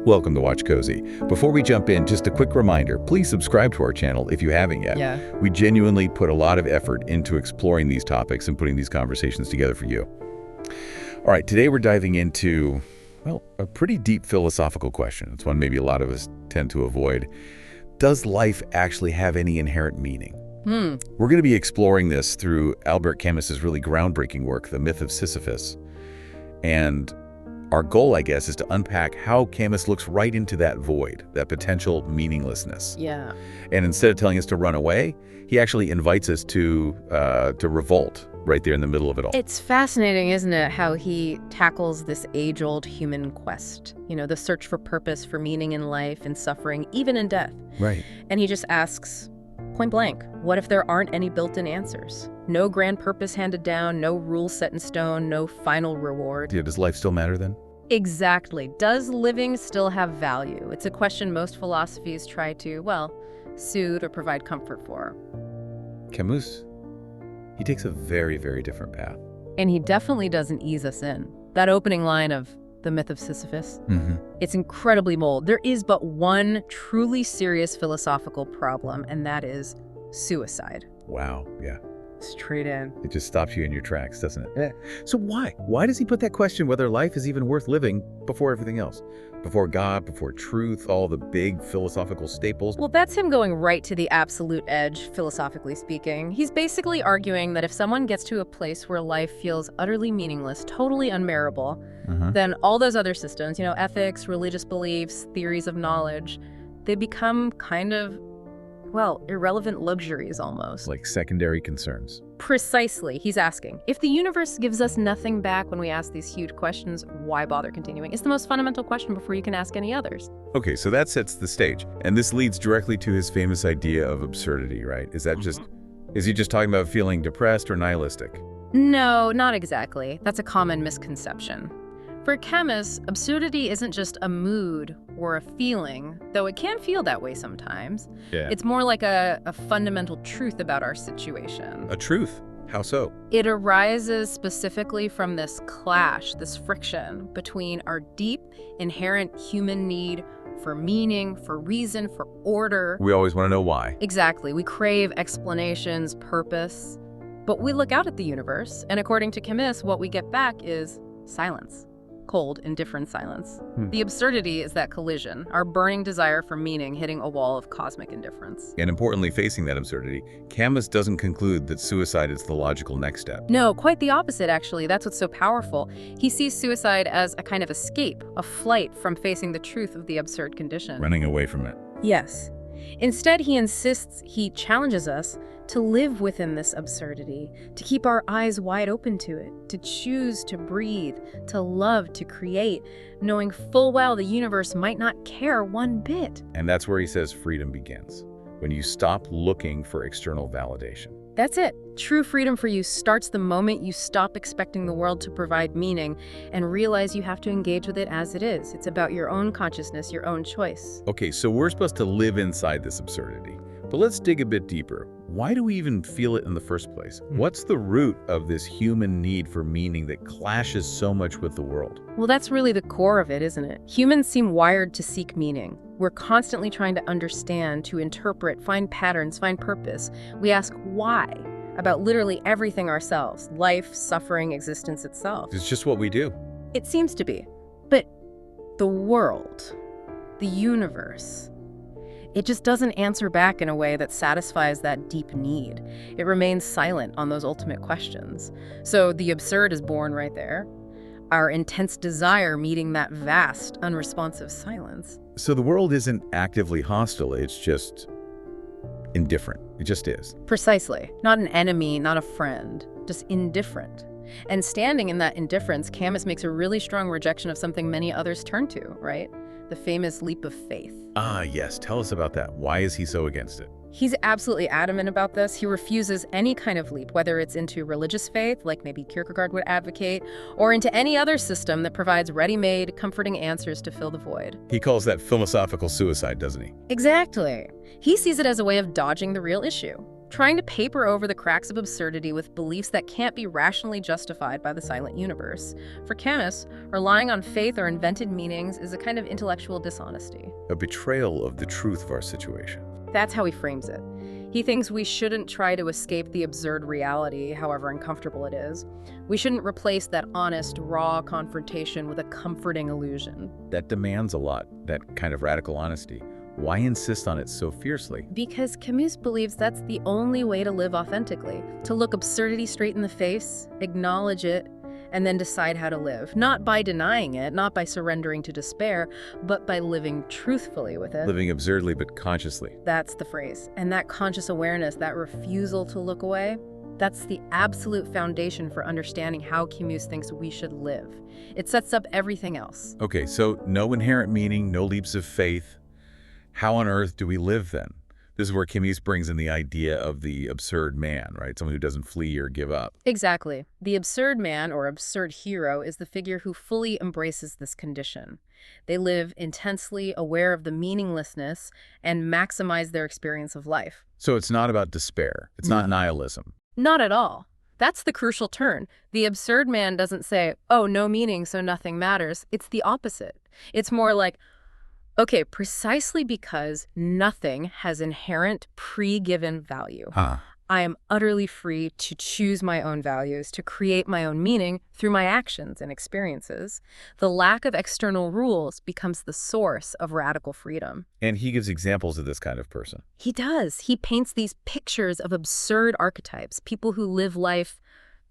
Welcome to Watch Cozy. Before we jump in, just a quick reminder, please subscribe to our channel if you haven't yet. Yeah. We genuinely put a lot of effort into exploring these topics and putting these conversations together for you. All right, today we're diving into, well, a pretty deep philosophical question. It's one maybe a lot of us tend to avoid. Does life actually have any inherent meaning? We're going to be exploring this through Albert Camus's really groundbreaking work, The Myth of Sisyphus. And our goal, I guess, is to unpack how Camus looks right into that void, that potential meaninglessness. Yeah. And instead of telling us to run away, he actually invites us to revolt right there in the middle of it all. It's fascinating, isn't it, how he tackles this age-old human quest, the search for purpose, for meaning in life and suffering, even in death. Right. And he just asks, point blank, what if there aren't any built-in answers? No grand purpose handed down, no rules set in stone, no final reward. Yeah, does life still matter then? Exactly. Does living still have value? It's a question most philosophies try to, soothe or provide comfort for. Camus, he takes a very, very different path. And he definitely doesn't ease us in. That opening line of The Myth of Sisyphus, it's incredibly bold. There is but one truly serious philosophical problem, and that is suicide. Wow, yeah. Straight in. It just stops you in your tracks, doesn't it? Yeah. So why? Why does he put that question whether life is even worth living before everything else? Before God, before truth, all the big philosophical staples? Well, that's him going right to the absolute edge, philosophically speaking. He's basically arguing that if someone gets to a place where life feels utterly meaningless, totally unbearable, then all those other systems, ethics, religious beliefs, theories of knowledge, they become kind of, irrelevant luxuries almost. Like secondary concerns. Precisely. He's asking, if the universe gives us nothing back when we ask these huge questions, why bother continuing? It's the most fundamental question before you can ask any others. Okay, so that sets the stage. And this leads directly to his famous idea of absurdity, right? Is that is he just talking about feeling depressed or nihilistic? No, not exactly. That's a common misconception. For Camus, absurdity isn't just a mood or a feeling, though it can feel that way sometimes. Yeah. It's more like a fundamental truth about our situation. A truth? How so? It arises specifically from this clash, this friction between our deep, inherent human need for meaning, for reason, for order. We always want to know why. Exactly. We crave explanations, purpose. But we look out at the universe, and according to Camus, what we get back is silence. Cold, indifferent silence. The absurdity is that collision, our burning desire for meaning hitting a wall of cosmic indifference. And importantly, facing that absurdity, Camus doesn't conclude that suicide is the logical next step. No, quite the opposite, actually. That's what's so powerful. He sees suicide as a kind of escape, a flight from facing the truth of the absurd condition. Running away from it. Yes. Instead, he challenges us to live within this absurdity, to keep our eyes wide open to it, to choose to breathe, to love, to create, knowing full well the universe might not care one bit. And that's where he says freedom begins, when you stop looking for external validation. That's it. True freedom for you starts the moment you stop expecting the world to provide meaning and realize you have to engage with it as it is. It's about your own consciousness, your own choice. Okay, so we're supposed to live inside this absurdity. But let's dig a bit deeper. Why do we even feel it in the first place? What's the root of this human need for meaning that clashes so much with the world? Well, that's really the core of it, isn't it? Humans seem wired to seek meaning. We're constantly trying to understand, to interpret, find patterns, find purpose. We ask why about literally everything ourselves, life, suffering, existence itself. It's just what we do. It seems to be. But the world, the universe, it just doesn't answer back in a way that satisfies that deep need. It remains silent on those ultimate questions. So the absurd is born right there. Our intense desire meeting that vast, unresponsive silence. So the world isn't actively hostile, it's just indifferent. It just is. Precisely. Not an enemy, not a friend, just indifferent. And standing in that indifference, Camus makes a really strong rejection of something many others turn to, right? The famous leap of faith. Ah, yes. Tell us about that. Why is he so against it? He's absolutely adamant about this. He refuses any kind of leap, whether it's into religious faith, like maybe Kierkegaard would advocate, or into any other system that provides ready-made, comforting answers to fill the void. He calls that philosophical suicide, doesn't he? Exactly. He sees it as a way of dodging the real issue. trying to paper over the cracks of absurdity with beliefs that can't be rationally justified by the silent universe. For Camus, relying on faith or invented meanings is a kind of intellectual dishonesty. A betrayal of the truth of our situation. That's how he frames it. He thinks we shouldn't try to escape the absurd reality, however uncomfortable it is. We shouldn't replace that honest, raw confrontation with a comforting illusion. That demands a lot, that kind of radical honesty. Why insist on it so fiercely? Because Camus believes that's the only way to live authentically, to look absurdity straight in the face, acknowledge it, and then decide how to live. Not by denying it, not by surrendering to despair, but by living truthfully with it. Living absurdly but consciously. That's the phrase. And that conscious awareness, that refusal to look away, that's the absolute foundation for understanding how Camus thinks we should live. It sets up everything else. Okay, so no inherent meaning, no leaps of faith. How on earth do we live then? This is where Camus brings in the idea of the absurd man, right? Someone who doesn't flee or give up. Exactly. The absurd man, or absurd hero, is the figure who fully embraces this condition. They live intensely aware of the meaninglessness and maximize their experience of life. So it's not about despair. It's not nihilism. Not at all. That's the crucial turn. The absurd man doesn't say, oh, no meaning, so nothing matters. It's the opposite. It's more like, okay, precisely because nothing has inherent pre-given value. I am utterly free to choose my own values, to create my own meaning through my actions and experiences. The lack of external rules becomes the source of radical freedom. And he gives examples of this kind of person. He does. He paints these pictures of absurd archetypes, people who live life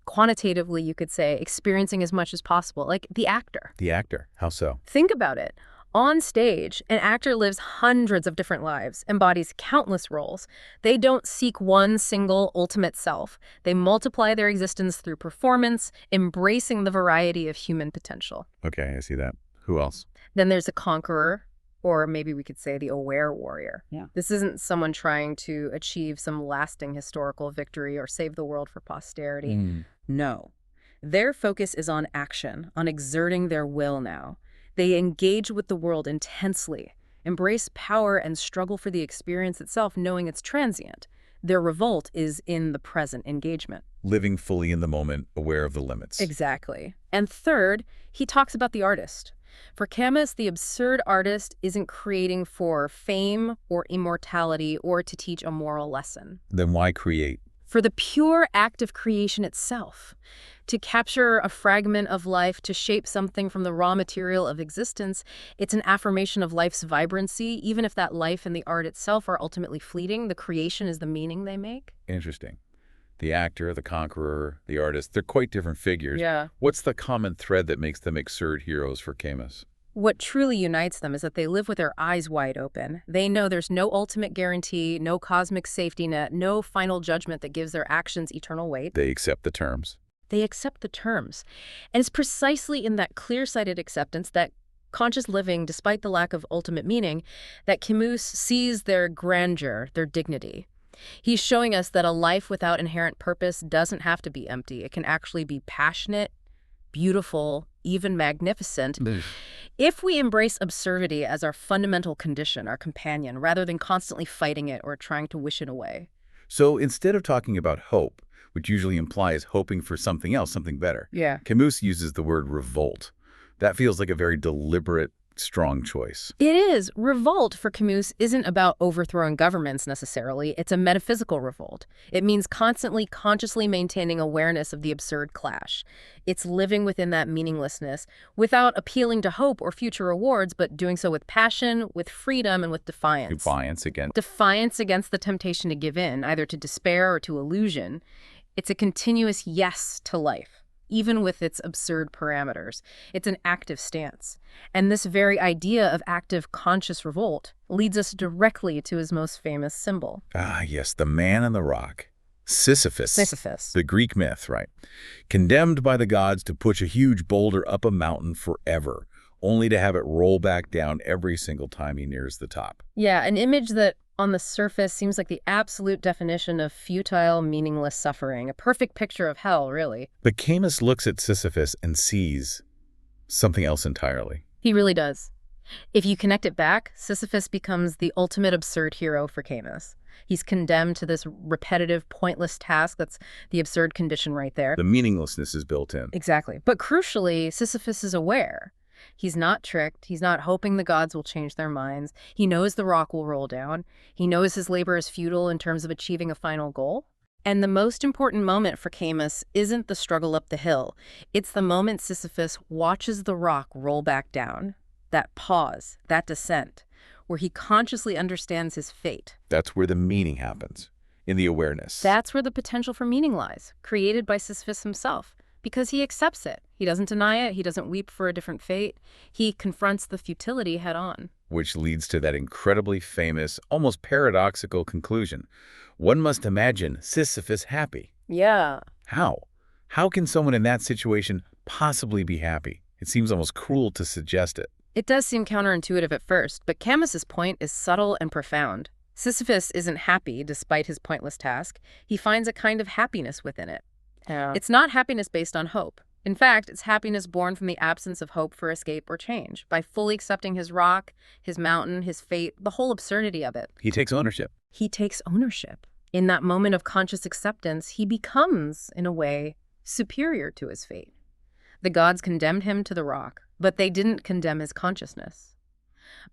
quantitatively, you could say, experiencing as much as possible, like the actor. The actor, how so? Think about it. On stage, an actor lives hundreds of different lives, embodies countless roles. They don't seek one single ultimate self. They multiply their existence through performance, embracing the variety of human potential. Okay, I see that. Who else? Then there's a conqueror, or maybe we could say the aware warrior. Yeah. This isn't someone trying to achieve some lasting historical victory or save the world for posterity. No. Their focus is on action, on exerting their will now. They engage with the world intensely, embrace power and struggle for the experience itself, knowing it's transient. Their revolt is in the present engagement. Living fully in the moment, aware of the limits. Exactly. And third, he talks about the artist. For Camus, the absurd artist isn't creating for fame or immortality or to teach a moral lesson. Then why create? For the pure act of creation itself. To capture a fragment of life, to shape something from the raw material of existence, it's an affirmation of life's vibrancy. Even if that life and the art itself are ultimately fleeting, the creation is the meaning they make. Interesting. The actor, the conqueror, the artist, they're quite different figures. Yeah. What's the common thread that makes them absurd heroes for Camus? What truly unites them is that they live with their eyes wide open. They know there's no ultimate guarantee, no cosmic safety net, no final judgment that gives their actions eternal weight. They accept the terms. They accept the terms. And it's precisely in that clear-sighted acceptance, that conscious living despite the lack of ultimate meaning, that Camus sees their grandeur, their dignity. He's showing us that a life without inherent purpose doesn't have to be empty. It can actually be passionate, beautiful, even magnificent. If we embrace absurdity as our fundamental condition, our companion, rather than constantly fighting it or trying to wish it away. So instead of talking about hope, which usually implies hoping for something else, something better, Yeah. Camus uses the word revolt. That feels like a very deliberate, strong choice. It is. Revolt for Camus isn't about overthrowing governments necessarily. It's a metaphysical revolt. It means constantly, consciously maintaining awareness of the absurd clash. It's living within that meaninglessness without appealing to hope or future rewards, but doing so with passion, with freedom, and with defiance. Defiance again. Defiance against the temptation to give in, either to despair or to illusion. It's a continuous yes to life, even with its absurd parameters. It's an active stance. And this very idea of active conscious revolt leads us directly to his most famous symbol. Ah, yes, the man on the rock. Sisyphus. Sisyphus. The Greek myth, right? Condemned by the gods to push a huge boulder up a mountain forever, only to have it roll back down every single time he nears the top. Yeah, an image that on the surface seems like the absolute definition of futile, meaningless suffering. A perfect picture of hell, really. But Camus looks at Sisyphus and sees something else entirely. He really does. If you connect it back, Sisyphus becomes the ultimate absurd hero for Camus. He's condemned to this repetitive, pointless task. That's the absurd condition right there. The meaninglessness is built in. Exactly. But crucially, Sisyphus is aware. He's not tricked. He's not hoping the gods will change their minds. He knows the rock will roll down. He knows his labor is futile in terms of achieving a final goal. And the most important moment for Camus isn't the struggle up the hill. It's the moment Sisyphus watches the rock roll back down. That pause, that descent, where he consciously understands his fate. That's where the meaning happens, in the awareness. That's where the potential for meaning lies, created by Sisyphus himself, because he accepts it. He doesn't deny it. He doesn't weep for a different fate. He confronts the futility head on. Which leads to that incredibly famous, almost paradoxical conclusion. One must imagine Sisyphus happy. Yeah. How? How can someone in that situation possibly be happy? It seems almost cruel to suggest it. It does seem counterintuitive at first, but Camus's point is subtle and profound. Sisyphus isn't happy despite his pointless task. He finds a kind of happiness within it. Yeah. It's not happiness based on hope. In fact, it's happiness born from the absence of hope for escape or change, by fully accepting his rock, his mountain, his fate, the whole absurdity of it. He takes ownership. He takes ownership. In that moment of conscious acceptance, he becomes, in a way, superior to his fate. The gods condemned him to the rock, but they didn't condemn his consciousness.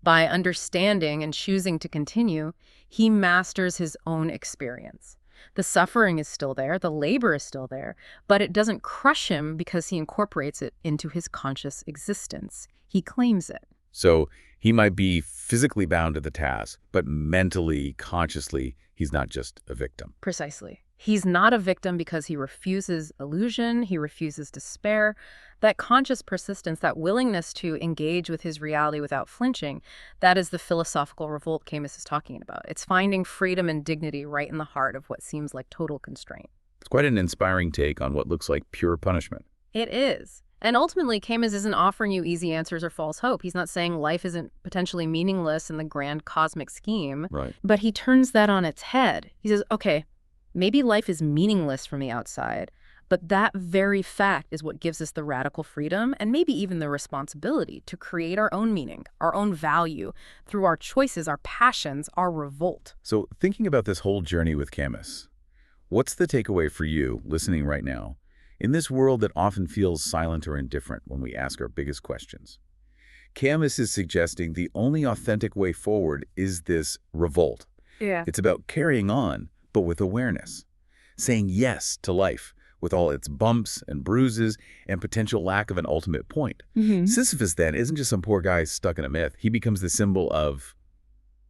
By understanding and choosing to continue, he masters his own experience. The suffering is still there, the labor is still there, but it doesn't crush him because he incorporates it into his conscious existence. He claims it. So he might be physically bound to the task, but mentally, consciously, he's not just a victim. Precisely. He's not a victim because he refuses illusion, he refuses despair. That conscious persistence, that willingness to engage with his reality without flinching, that is the philosophical revolt Camus is talking about. It's finding freedom and dignity right in the heart of what seems like total constraint. It's quite an inspiring take on what looks like pure punishment. It is. And ultimately, Camus isn't offering you easy answers or false hope. He's not saying life isn't potentially meaningless in the grand cosmic scheme. Right. But he turns that on its head. He says, okay, maybe life is meaningless from the outside, but that very fact is what gives us the radical freedom and maybe even the responsibility to create our own meaning, our own value, through our choices, our passions, our revolt. So thinking about this whole journey with Camus, what's the takeaway for you listening right now in this world that often feels silent or indifferent when we ask our biggest questions? Camus is suggesting the only authentic way forward is this revolt. Yeah. It's about carrying on, but with awareness, saying yes to life with all its bumps and bruises and potential lack of an ultimate point. Sisyphus, then, isn't just some poor guy stuck in a myth. He becomes the symbol of,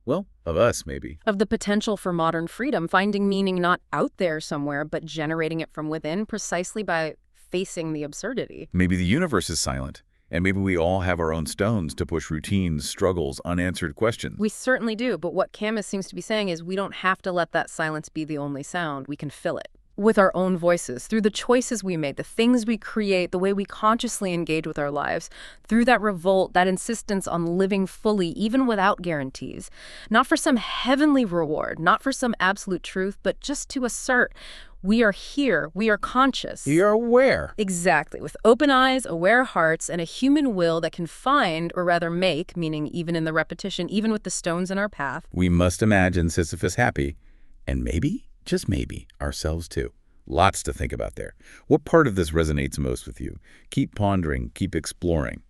well, of us, maybe. Of the potential for modern freedom, finding meaning not out there somewhere, but generating it from within precisely by facing the absurdity. Maybe the universe is silent, and maybe we all have our own stones to push routines, struggles, unanswered questions. We certainly do, but what Camus seems to be saying is we don't have to let that silence be the only sound. We can fill it with our own voices, through the choices we make, the things we create, the way we consciously engage with our lives, through that revolt, that insistence on living fully, even without guarantees. Not for some heavenly reward, not for some absolute truth, but just to assert we are here, we are conscious. You're aware. Exactly, with open eyes, aware hearts, and a human will that can find, or rather make, meaning even in the repetition, even with the stones in our path. We must imagine Sisyphus happy, and maybe, just maybe, ourselves too. Lots to think about there. What part of this resonates most with you? Keep pondering, keep exploring.